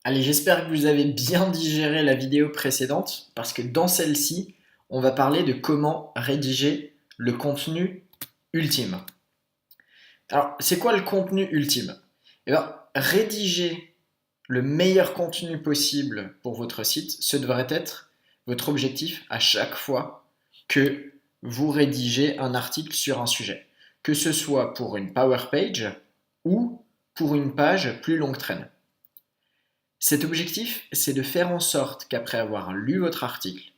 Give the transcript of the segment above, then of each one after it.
Allez, j'espère que vous avez bien digéré la vidéo précédente parce que dans celle-ci, on va parler de comment rédiger le contenu ultime. Alors, c'est quoi le contenu ultime? Eh bien, rédiger le meilleur contenu possible pour votre site, ce devrait être votre objectif à chaque fois que vous rédigez un article sur un sujet, que ce soit pour une Power Page ou pour une page plus longue traîne. Cet objectif, c'est de faire en sorte qu'après avoir lu votre article,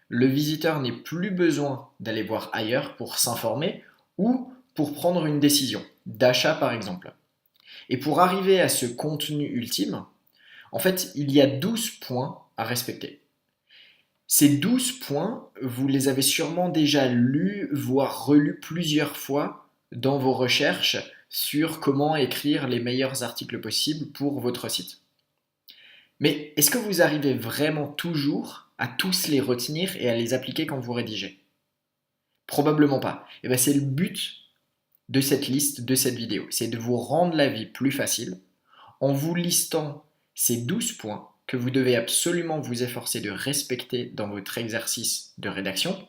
le visiteur n'ait plus besoin d'aller voir ailleurs pour s'informer ou pour prendre une décision, d'achat par exemple. Et pour arriver à ce contenu ultime, en fait, il y a 12 points à respecter. Ces 12 points, vous les avez sûrement déjà lus, voire relus plusieurs fois dans vos recherches sur comment écrire les meilleurs articles possibles pour votre site. Mais est-ce que vous arrivez vraiment toujours à tous les retenir et à les appliquer quand vous rédigez? Probablement pas. Et bien c'est le but de cette liste, de cette vidéo. C'est de vous rendre la vie plus facile en vous listant ces 12 points que vous devez absolument vous efforcer de respecter dans votre exercice de rédaction,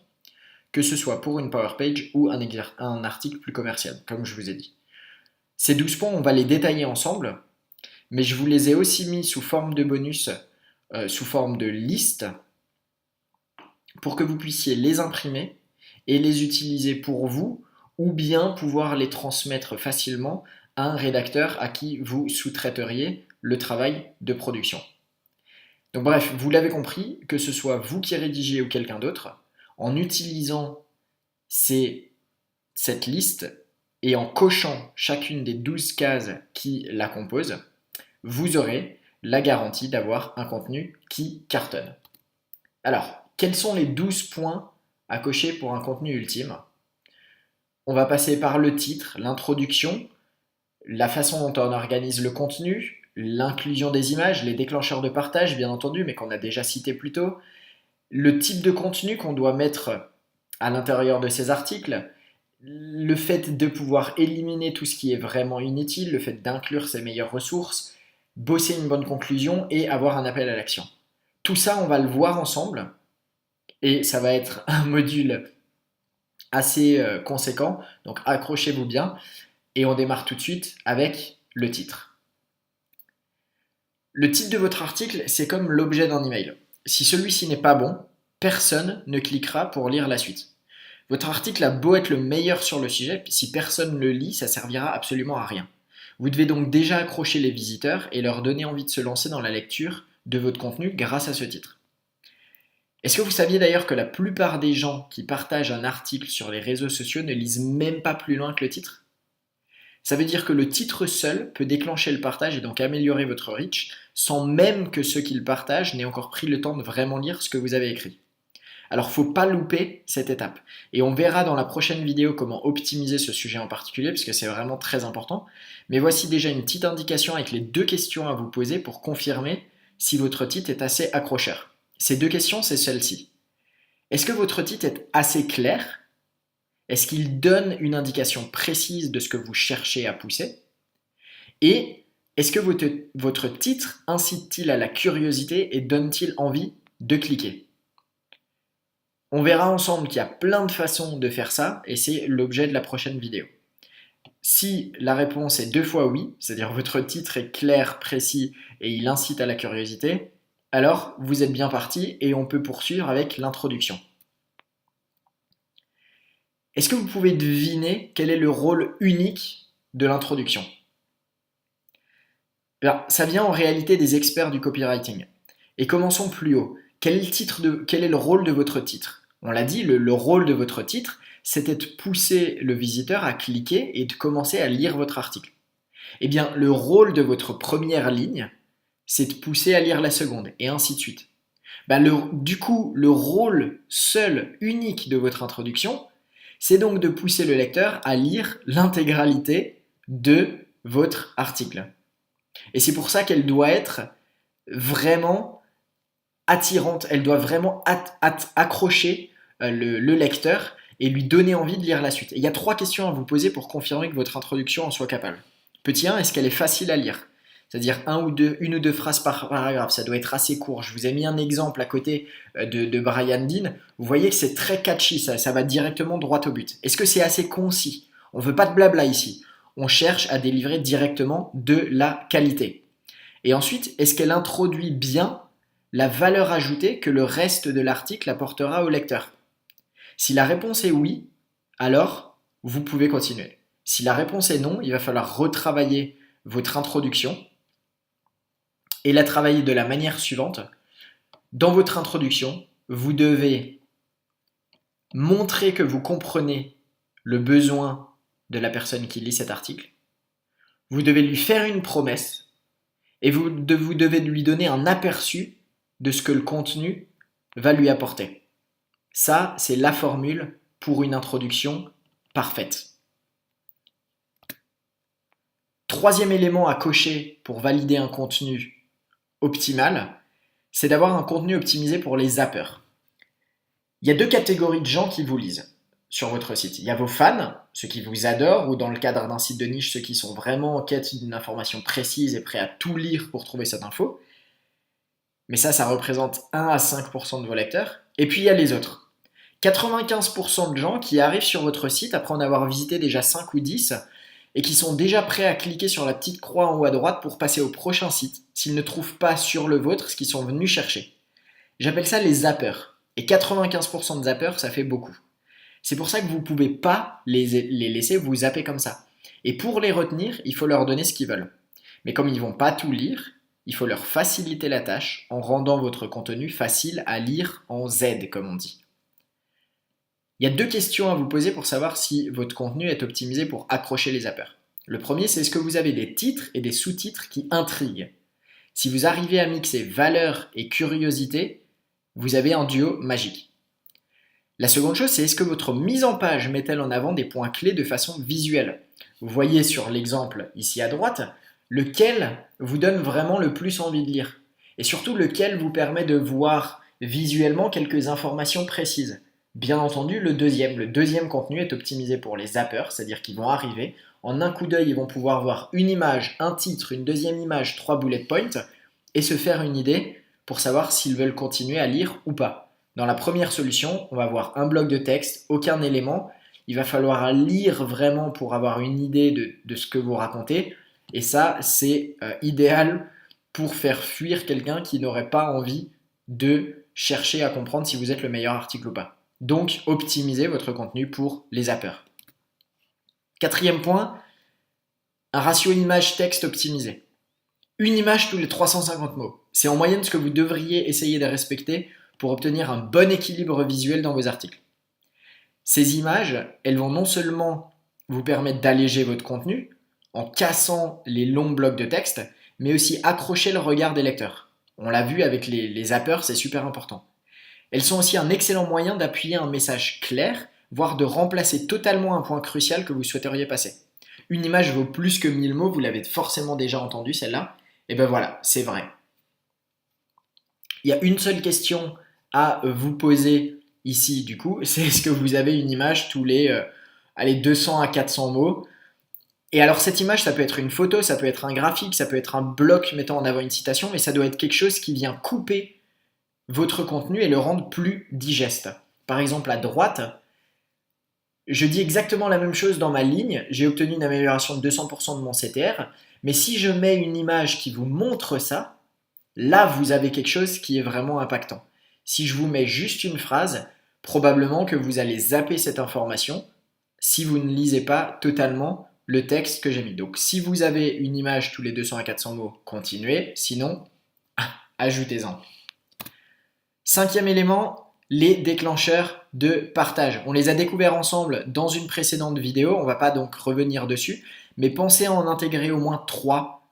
que ce soit pour une Power Page ou un article plus commercial, comme je vous ai dit. Ces 12 points, on va les détailler ensemble, mais je vous les ai aussi mis sous forme de bonus, sous forme de liste, pour que vous puissiez les imprimer et les utiliser pour vous, ou bien pouvoir les transmettre facilement à un rédacteur à qui vous sous-traiteriez le travail de production. Donc bref, vous l'avez compris, que ce soit vous qui rédigez ou quelqu'un d'autre, en utilisant cette liste et en cochant chacune des 12 cases qui la composent, vous aurez la garantie d'avoir un contenu qui cartonne. Alors, quels sont les 12 points à cocher pour un contenu ultime? On va passer par le titre, l'introduction, la façon dont on organise le contenu, l'inclusion des images, les déclencheurs de partage bien entendu, mais qu'on a déjà cité plus tôt, le type de contenu qu'on doit mettre à l'intérieur de ces articles, le fait de pouvoir éliminer tout ce qui est vraiment inutile, le fait d'inclure ses meilleures ressources, bosser une bonne conclusion et avoir un appel à l'action. Tout ça, on va le voir ensemble et ça va être un module assez conséquent, donc accrochez-vous bien et on démarre tout de suite avec le titre. Le titre de votre article, c'est comme l'objet d'un email. Si celui-ci n'est pas bon, personne ne cliquera pour lire la suite. Votre article a beau être le meilleur sur le sujet, si personne ne le lit, ça servira absolument à rien. Vous devez donc déjà accrocher les visiteurs et leur donner envie de se lancer dans la lecture de votre contenu grâce à ce titre. Est-ce que vous saviez d'ailleurs que la plupart des gens qui partagent un article sur les réseaux sociaux ne lisent même pas plus loin que le titre? Ça veut dire que le titre seul peut déclencher le partage et donc améliorer votre reach sans même que ceux qui le partagent n'aient encore pris le temps de vraiment lire ce que vous avez écrit. Alors faut pas louper cette étape. Et on verra dans la prochaine vidéo comment optimiser ce sujet en particulier parce que c'est vraiment très important. Mais voici déjà une petite indication avec les 2 questions à vous poser pour confirmer si votre titre est assez accrocheur. Ces 2 questions, c'est celle-ci. Est-ce que votre titre est assez clair? Est-ce qu'il donne une indication précise de ce que vous cherchez à pousser? Et est-ce que votre titre incite-t-il à la curiosité et donne-t-il envie de cliquer? On verra ensemble qu'il y a plein de façons de faire ça et c'est l'objet de la prochaine vidéo. Si la réponse est 2 fois oui, c'est-à-dire votre titre est clair, précis et il incite à la curiosité, alors vous êtes bien parti et on peut poursuivre avec l'introduction. Est-ce que vous pouvez deviner quel est le rôle unique de l'introduction? Alors, ça vient en réalité des experts du copywriting. Et commençons plus haut. Quel est le rôle de votre titre? On l'a dit, le rôle de votre titre, c'était de pousser le visiteur à cliquer et de commencer à lire votre article. Eh bien, le rôle de votre première ligne, c'est de pousser à lire la seconde, et ainsi de suite. Du coup, le rôle seul, unique de votre introduction, c'est donc de pousser le lecteur à lire l'intégralité de votre article. Et c'est pour ça qu'elle doit être vraiment attirante, elle doit vraiment accrocher le lecteur et lui donner envie de lire la suite. Et il y a 3 questions à vous poser pour confirmer que votre introduction en soit capable. Petit 1, est-ce qu'elle est facile à lire? c'est-à-dire une ou deux phrases par paragraphe, ça doit être assez court. Je vous ai mis un exemple à côté de Brian Dean. Vous voyez que c'est très catchy, ça va directement droit au but. Est-ce que c'est assez concis? On ne veut pas de blabla ici. On cherche à délivrer directement de la qualité. Et ensuite, est-ce qu'elle introduit bien la valeur ajoutée que le reste de l'article apportera au lecteur? Si la réponse est oui, alors vous pouvez continuer. Si la réponse est non, il va falloir retravailler votre introduction et la travailler de la manière suivante. Dans votre introduction, vous devez montrer que vous comprenez le besoin de la personne qui lit cet article. Vous devez lui faire une promesse et vous devez lui donner un aperçu de ce que le contenu va lui apporter. Ça, c'est la formule pour une introduction parfaite. Troisième élément à cocher pour valider un contenu optimal, c'est d'avoir un contenu optimisé pour les zappers. Il y a deux catégories de gens qui vous lisent sur votre site. Il y a vos fans, ceux qui vous adorent, ou dans le cadre d'un site de niche, ceux qui sont vraiment en quête d'une information précise et prêts à tout lire pour trouver cette info. Mais ça représente 1 à 5% de vos lecteurs. Et puis il y a les autres. 95% de gens qui arrivent sur votre site après en avoir visité déjà 5 ou 10 et qui sont déjà prêts à cliquer sur la petite croix en haut à droite pour passer au prochain site s'ils ne trouvent pas sur le vôtre ce qu'ils sont venus chercher. J'appelle ça les zappers. Et 95% de zappers, ça fait beaucoup. C'est pour ça que vous ne pouvez pas les laisser vous zapper comme ça. Et pour les retenir, il faut leur donner ce qu'ils veulent. Mais comme ils ne vont pas tout lire, il faut leur faciliter la tâche en rendant votre contenu facile à lire en Z, comme on dit. Il y a deux questions à vous poser pour savoir si votre contenu est optimisé pour accrocher les zappers. Le premier, c'est est-ce que vous avez des titres et des sous-titres qui intriguent? Si vous arrivez à mixer valeur et curiosité, vous avez un duo magique. La seconde chose, c'est est-ce que votre mise en page met-elle en avant des points clés de façon visuelle? Vous voyez sur l'exemple ici à droite, lequel vous donne vraiment le plus envie de lire. Et surtout, lequel vous permet de voir visuellement quelques informations précises. Bien entendu, le deuxième contenu est optimisé pour les zappers, c'est-à-dire qu'ils vont arriver, en un coup d'œil, ils vont pouvoir voir une image, un titre, une deuxième image, 3 bullet points, et se faire une idée pour savoir s'ils veulent continuer à lire ou pas. Dans la première solution, on va avoir un bloc de texte, aucun élément. Il va falloir lire vraiment pour avoir une idée de ce que vous racontez. Et ça, c'est idéal pour faire fuir quelqu'un qui n'aurait pas envie de chercher à comprendre si vous êtes le meilleur article ou pas. Donc, optimisez votre contenu pour les zappers. Quatrième point, un ratio image-texte optimisé. Une image tous les 350 mots. C'est en moyenne ce que vous devriez essayer de respecter pour obtenir un bon équilibre visuel dans vos articles. Ces images, elles vont non seulement vous permettre d'alléger votre contenu en cassant les longs blocs de texte, mais aussi accrocher le regard des lecteurs. On l'a vu avec les zappers, c'est super important. Elles sont aussi un excellent moyen d'appuyer un message clair, voire de remplacer totalement un point crucial que vous souhaiteriez passer. Une image vaut plus que 1000 mots, vous l'avez forcément déjà entendu celle-là. Et ben voilà, c'est vrai. Il y a une seule question à vous poser ici du coup, c'est est-ce que vous avez une image tous les 200 à 400 mots? Et alors cette image, ça peut être une photo, ça peut être un graphique, ça peut être un bloc mettant en avant une citation, mais ça doit être quelque chose qui vient couper votre contenu et le rendre plus digeste. Par exemple, à droite, je dis exactement la même chose dans ma ligne, j'ai obtenu une amélioration de 200% de mon CTR, mais si je mets une image qui vous montre ça, là vous avez quelque chose qui est vraiment impactant. Si je vous mets juste une phrase, probablement que vous allez zapper cette information si vous ne lisez pas totalement le texte que j'ai mis. Donc si vous avez une image tous les 200 à 400 mots, continuez, sinon, ajoutez-en. Cinquième élément, les déclencheurs de partage. On les a découverts ensemble dans une précédente vidéo, on ne va pas donc revenir dessus, mais pensez à en intégrer au moins 3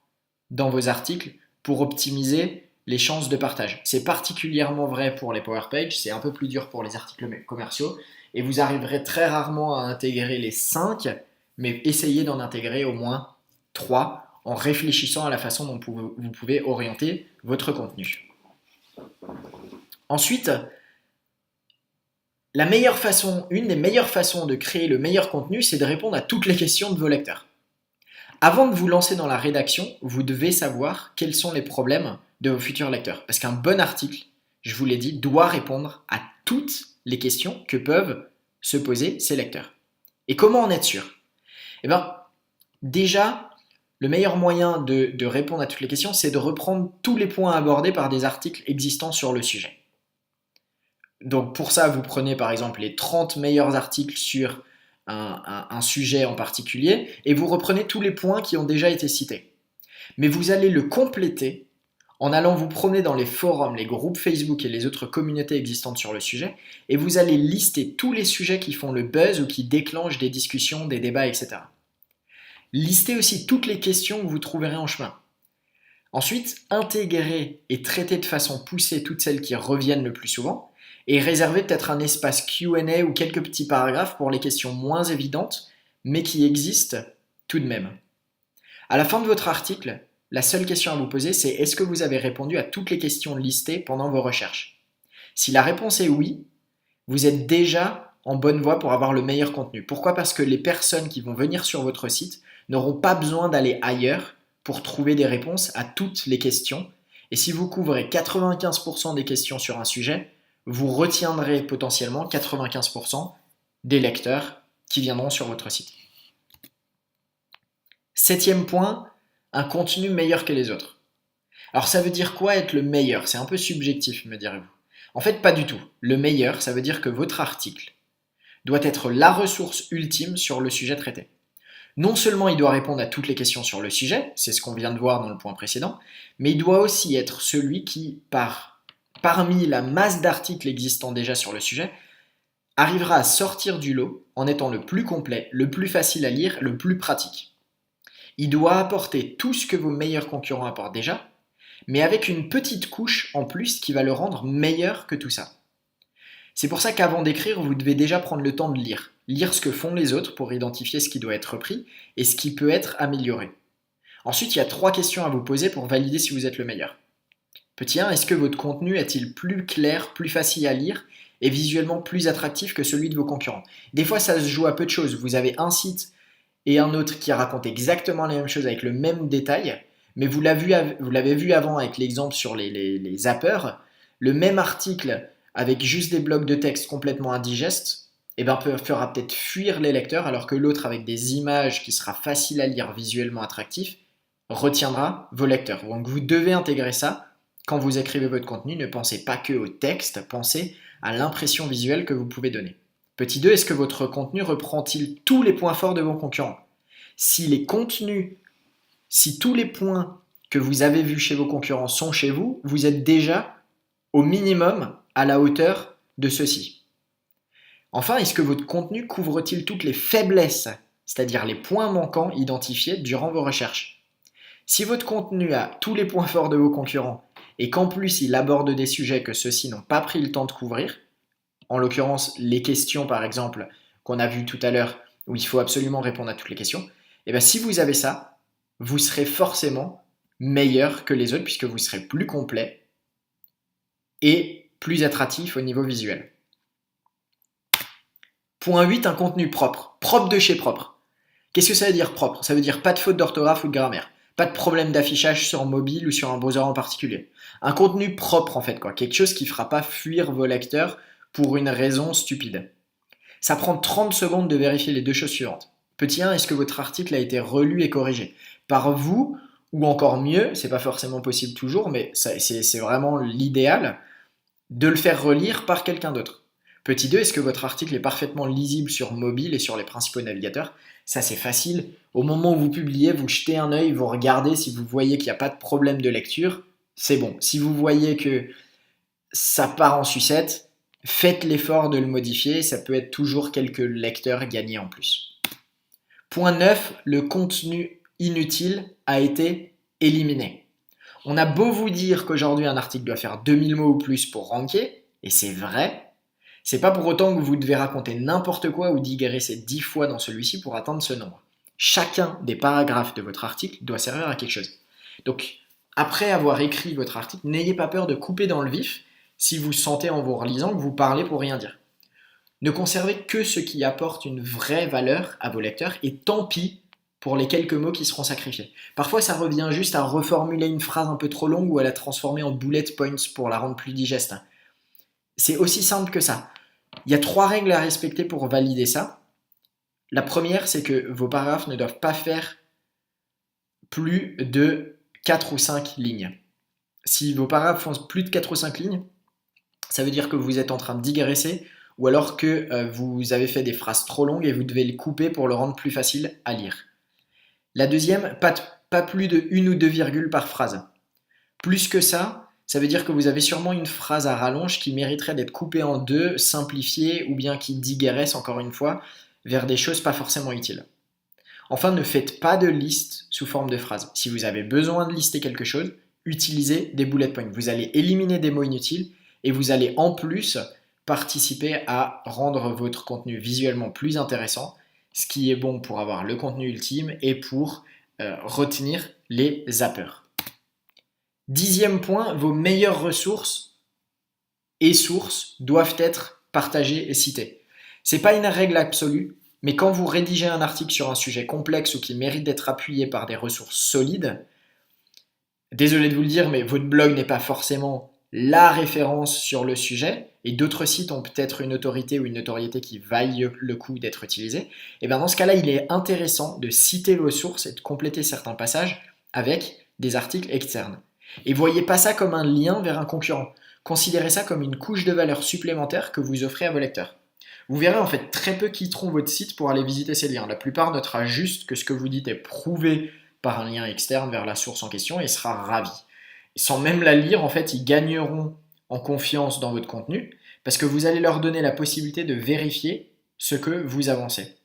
dans vos articles pour optimiser les chances de partage. C'est particulièrement vrai pour les Power Pages, c'est un peu plus dur pour les articles commerciaux, et vous arriverez très rarement à intégrer les 5, mais essayez d'en intégrer au moins 3 en réfléchissant à la façon dont vous pouvez orienter votre contenu. Ensuite, une des meilleures façons de créer le meilleur contenu, c'est de répondre à toutes les questions de vos lecteurs. Avant de vous lancer dans la rédaction, vous devez savoir quels sont les problèmes de vos futurs lecteurs. Parce qu'un bon article, je vous l'ai dit, doit répondre à toutes les questions que peuvent se poser ces lecteurs. Et comment en être sûr? Eh bien, déjà, le meilleur moyen de répondre à toutes les questions, c'est de reprendre tous les points abordés par des articles existants sur le sujet. Donc pour ça, vous prenez par exemple les 30 meilleurs articles sur un sujet en particulier et vous reprenez tous les points qui ont déjà été cités. Mais vous allez le compléter en allant vous promener dans les forums, les groupes Facebook et les autres communautés existantes sur le sujet et vous allez lister tous les sujets qui font le buzz ou qui déclenchent des discussions, des débats, etc. Listez aussi toutes les questions que vous trouverez en chemin. Ensuite, intégrez et traitez de façon poussée toutes celles qui reviennent le plus souvent et réservez peut-être un espace Q&A ou quelques petits paragraphes pour les questions moins évidentes mais qui existent tout de même. À la fin de votre article, la seule question à vous poser, c'est est-ce que vous avez répondu à toutes les questions listées pendant vos recherches? Si la réponse est oui, vous êtes déjà en bonne voie pour avoir le meilleur contenu. Pourquoi? Parce que les personnes qui vont venir sur votre site n'auront pas besoin d'aller ailleurs pour trouver des réponses à toutes les questions. Et si vous couvrez 95% des questions sur un sujet, vous retiendrez potentiellement 95% des lecteurs qui viendront sur votre site. Septième point, un contenu meilleur que les autres. Alors ça veut dire quoi être le meilleur? C'est un peu subjectif, me direz-vous. En fait, pas du tout. Le meilleur, ça veut dire que votre article doit être la ressource ultime sur le sujet traité. Non seulement il doit répondre à toutes les questions sur le sujet, c'est ce qu'on vient de voir dans le point précédent, mais il doit aussi être celui qui, parmi la masse d'articles existants déjà sur le sujet, arrivera à sortir du lot en étant le plus complet, le plus facile à lire, le plus pratique. Il doit apporter tout ce que vos meilleurs concurrents apportent déjà, mais avec une petite couche en plus qui va le rendre meilleur que tout ça. C'est pour ça qu'avant d'écrire, vous devez déjà prendre le temps de lire. Lire ce que font les autres pour identifier ce qui doit être repris et ce qui peut être amélioré. Ensuite, il y a 3 questions à vous poser pour valider si vous êtes le meilleur. Petit 1, est-ce que votre contenu est-il plus clair, plus facile à lire et visuellement plus attractif que celui de vos concurrents? Des fois, ça se joue à peu de choses. Vous avez un site et un autre qui racontent exactement les mêmes choses avec le même détail, mais vous l'avez vu avant avec l'exemple sur les zappers, le même article avec juste des blocs de texte complètement indigestes, fera peut-être fuir les lecteurs, alors que l'autre avec des images qui sera facile à lire, visuellement attractif, retiendra vos lecteurs. Donc vous devez intégrer ça quand vous écrivez votre contenu. Ne pensez pas que au texte, pensez à l'impression visuelle que vous pouvez donner. Petit 2, est-ce que votre contenu reprend-il tous les points forts de vos concurrents? Si tous les points que vous avez vus chez vos concurrents sont chez vous, vous êtes déjà au minimum à la hauteur de ceux-ci. Enfin, est-ce que votre contenu couvre-t-il toutes les faiblesses, c'est-à-dire les points manquants identifiés durant vos recherches? Si votre contenu a tous les points forts de vos concurrents et qu'en plus il aborde des sujets que ceux-ci n'ont pas pris le temps de couvrir, en l'occurrence les questions par exemple qu'on a vues tout à l'heure où il faut absolument répondre à toutes les questions, et bien si vous avez ça, vous serez forcément meilleur que les autres puisque vous serez plus complet et plus attractif au niveau visuel. Point 8, un contenu propre. Propre de chez propre. Qu'est-ce que ça veut dire propre? Ça veut dire pas de faute d'orthographe ou de grammaire. Pas de problème d'affichage sur mobile ou sur un browser en particulier. Un contenu propre en fait, quoi. Quelque chose qui ne fera pas fuir vos lecteurs pour une raison stupide. Ça prend 30 secondes de vérifier les 2 choses suivantes. Petit 1, est-ce que votre article a été relu et corrigé par vous, ou encore mieux, c'est pas forcément possible toujours, mais c'est vraiment l'idéal, de le faire relire par quelqu'un d'autre. Petit 2, est-ce que votre article est parfaitement lisible sur mobile et sur les principaux navigateurs? Ça c'est facile, au moment où vous publiez, vous jetez un œil, vous regardez, si vous voyez qu'il n'y a pas de problème de lecture, c'est bon. Si vous voyez que ça part en sucette, faites l'effort de le modifier, ça peut être toujours quelques lecteurs gagnés en plus. Point 9, le contenu inutile a été éliminé. On a beau vous dire qu'aujourd'hui un article doit faire 2000 mots ou plus pour ranker, et c'est vrai, c'est pas pour autant que vous devez raconter n'importe quoi ou digresser 10 fois dans celui-ci pour atteindre ce nombre. Chacun des paragraphes de votre article doit servir à quelque chose. Donc, après avoir écrit votre article, n'ayez pas peur de couper dans le vif si vous sentez en vous relisant que vous parlez pour rien dire. Ne conservez que ce qui apporte une vraie valeur à vos lecteurs et tant pis pour les quelques mots qui seront sacrifiés. Parfois, ça revient juste à reformuler une phrase un peu trop longue ou à la transformer en bullet points pour la rendre plus digeste. C'est aussi simple que ça. Il y a 3 règles à respecter pour valider ça. La première, c'est que vos paragraphes ne doivent pas faire plus de 4 ou 5 lignes. Si vos paragraphes font plus de 4 ou 5 lignes, ça veut dire que vous êtes en train de digresser ou alors que vous avez fait des phrases trop longues et vous devez les couper pour le rendre plus facile à lire. La deuxième, pas plus de 1 ou 2 virgules par phrase. Plus que ça, ça veut dire que vous avez sûrement une phrase à rallonge qui mériterait d'être coupée en deux, simplifiée ou bien qui digresse encore une fois vers des choses pas forcément utiles. Enfin, ne faites pas de liste sous forme de phrase. Si vous avez besoin de lister quelque chose, utilisez des bullet points. Vous allez éliminer des mots inutiles et vous allez en plus participer à rendre votre contenu visuellement plus intéressant, ce qui est bon pour avoir le contenu ultime et pour retenir les zappers. 10e point, vos meilleures ressources et sources doivent être partagées et citées. Ce n'est pas une règle absolue, mais quand vous rédigez un article sur un sujet complexe ou qui mérite d'être appuyé par des ressources solides, désolé de vous le dire, mais votre blog n'est pas forcément la référence sur le sujet, et d'autres sites ont peut-être une autorité ou une notoriété qui vaille le coup d'être utilisée, et bien dans ce cas-là, il est intéressant de citer vos sources et de compléter certains passages avec des articles externes. Et voyez pas ça comme un lien vers un concurrent. Considérez ça comme une couche de valeur supplémentaire que vous offrez à vos lecteurs. Vous verrez en fait très peu quitteront votre site pour aller visiter ces liens. La plupart notera juste que ce que vous dites est prouvé par un lien externe vers la source en question et sera ravi. Sans même la lire, en fait, ils gagneront en confiance dans votre contenu parce que vous allez leur donner la possibilité de vérifier ce que vous avancez.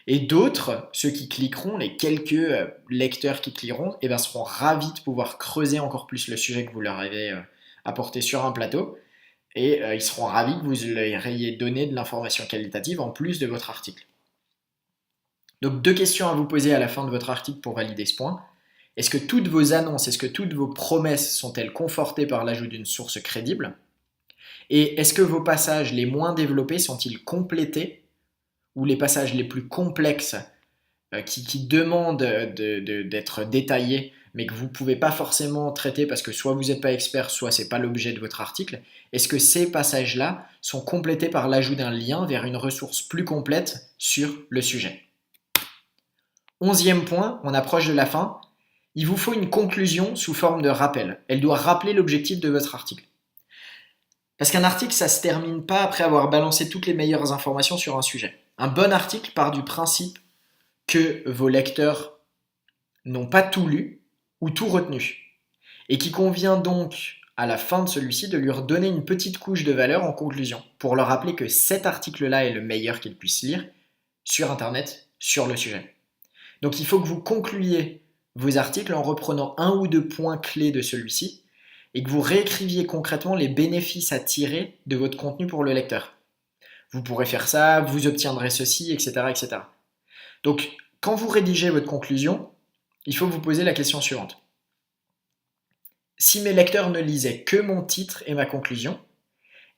Et d'autres, ceux qui cliqueront, les quelques lecteurs qui cliqueront, seront ravis de pouvoir creuser encore plus le sujet que vous leur avez apporté sur un plateau. Et ils seront ravis que vous leur ayez donné de l'information qualitative en plus de votre article. Donc 2 questions à vous poser à la fin de votre article pour valider ce point. Est-ce que toutes vos annonces, est-ce que toutes vos promesses sont-elles confortées par l'ajout d'une source crédible? Et est-ce que vos passages les moins développés sont-ils complétés ou les passages les plus complexes qui demandent d'être détaillés mais que vous ne pouvez pas forcément traiter parce que soit vous n'êtes pas expert, soit ce n'est pas l'objet de votre article, est-ce que ces passages-là sont complétés par l'ajout d'un lien vers une ressource plus complète sur le sujet? 11e point, on approche de la fin, il vous faut une conclusion sous forme de rappel. Elle doit rappeler l'objectif de votre article. Parce qu'un article, ça ne se termine pas après avoir balancé toutes les meilleures informations sur un sujet. Un bon article part du principe que vos lecteurs n'ont pas tout lu ou tout retenu. Et qu'il convient donc, à la fin de celui-ci, de lui redonner une petite couche de valeur en conclusion, pour leur rappeler que cet article-là est le meilleur qu'ils puissent lire sur Internet, sur le sujet. Donc il faut que vous concluiez vos articles en reprenant 1 ou 2 points clés de celui-ci, et que vous réécriviez concrètement les bénéfices à tirer de votre contenu pour le lecteur. Vous pourrez faire ça, vous obtiendrez ceci, etc. etc. Donc, quand vous rédigez votre conclusion, il faut vous poser la question suivante. Si mes lecteurs ne lisaient que mon titre et ma conclusion,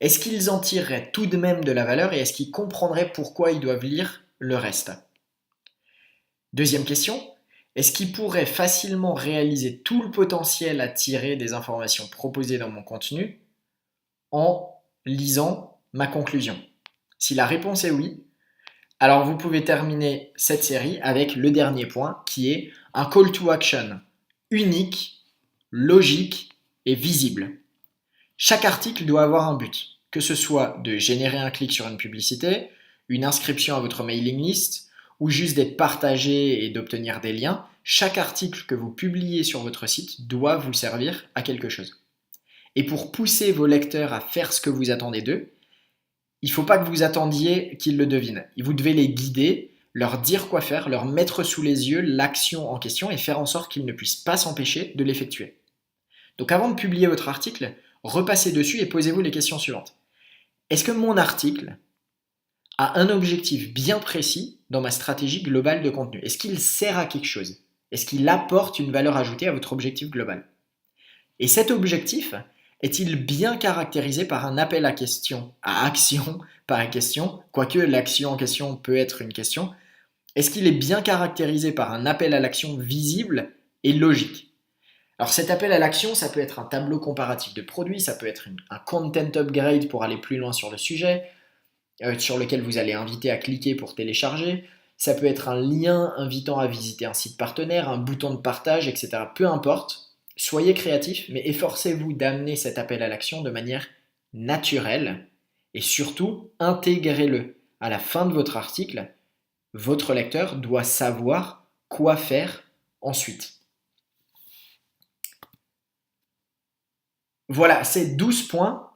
est-ce qu'ils en tireraient tout de même de la valeur et est-ce qu'ils comprendraient pourquoi ils doivent lire le reste? Deuxième question, est-ce qu'ils pourraient facilement réaliser tout le potentiel à tirer des informations proposées dans mon contenu en lisant ma conclusion? Si la réponse est oui, alors vous pouvez terminer cette série avec le dernier point qui est un call to action unique, logique et visible. Chaque article doit avoir un but, que ce soit de générer un clic sur une publicité, une inscription à votre mailing list ou juste d'être partagé et d'obtenir des liens. Chaque article que vous publiez sur votre site doit vous servir à quelque chose. Et pour pousser vos lecteurs à faire ce que vous attendez d'eux, il ne faut pas que vous attendiez qu'ils le devinent. Vous devez les guider, leur dire quoi faire, leur mettre sous les yeux l'action en question et faire en sorte qu'ils ne puissent pas s'empêcher de l'effectuer. Donc avant de publier votre article, repassez dessus et posez-vous les questions suivantes. Est-ce que mon article a un objectif bien précis dans ma stratégie globale de contenu? Est-ce qu'il sert à quelque chose? Est-ce qu'il apporte une valeur ajoutée à votre objectif global? Et cet objectif est-il bien caractérisé par un appel à action par question, quoique l'action en question peut être une question, Est-ce qu'il est bien caractérisé par un appel à l'action visible et logique? Alors cet appel à l'action, ça peut être un tableau comparatif de produits, ça peut être un content upgrade pour aller plus loin sur le sujet, sur lequel vous allez inviter à cliquer pour télécharger, ça peut être un lien invitant à visiter un site partenaire, un bouton de partage, etc. Peu importe, soyez créatif, mais efforcez-vous d'amener cet appel à l'action de manière naturelle et surtout intégrez-le. À la fin de votre article, votre lecteur doit savoir quoi faire ensuite. Voilà, ces 12 points.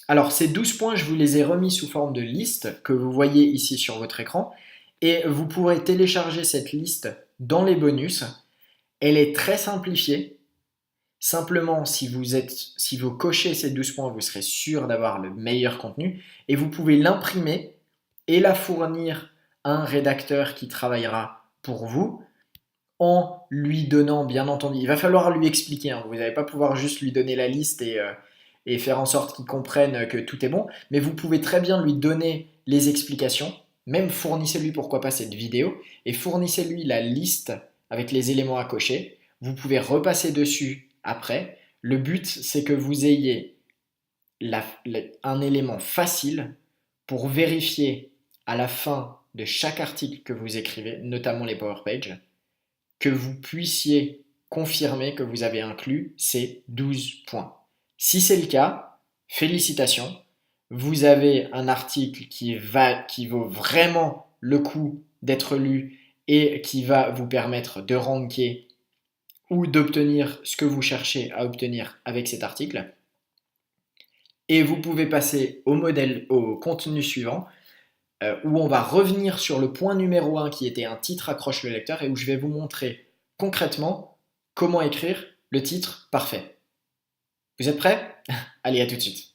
Alors, ces 12 points, je vous les ai remis sous forme de liste que vous voyez ici sur votre écran. Et vous pourrez télécharger cette liste dans les bonus. Elle est très simplifiée. Simplement, si vous cochez ces 12 points, vous serez sûr d'avoir le meilleur contenu. Et vous pouvez l'imprimer et la fournir à un rédacteur qui travaillera pour vous en lui donnant, bien entendu, il va falloir lui expliquer, hein. Vous n'allez pas pouvoir juste lui donner la liste et faire en sorte qu'il comprenne que tout est bon, mais vous pouvez très bien lui donner les explications, même fournissez-lui pourquoi pas cette vidéo, et fournissez-lui la liste avec les éléments à cocher. Vous pouvez repasser dessus après. Le but, c'est que vous ayez un élément facile pour vérifier à la fin de chaque article que vous écrivez, notamment les Power Pages, que vous puissiez confirmer que vous avez inclus ces 12 points. Si c'est le cas, félicitations, vous avez un article qui vaut vraiment le coup d'être lu et qui va vous permettre de ranker ou d'obtenir ce que vous cherchez à obtenir avec cet article. Et vous pouvez passer au contenu suivant, où on va revenir sur le point numéro 1 qui était un titre accroche le lecteur et où je vais vous montrer concrètement comment écrire le titre parfait. Vous êtes prêts? Allez, à tout de suite.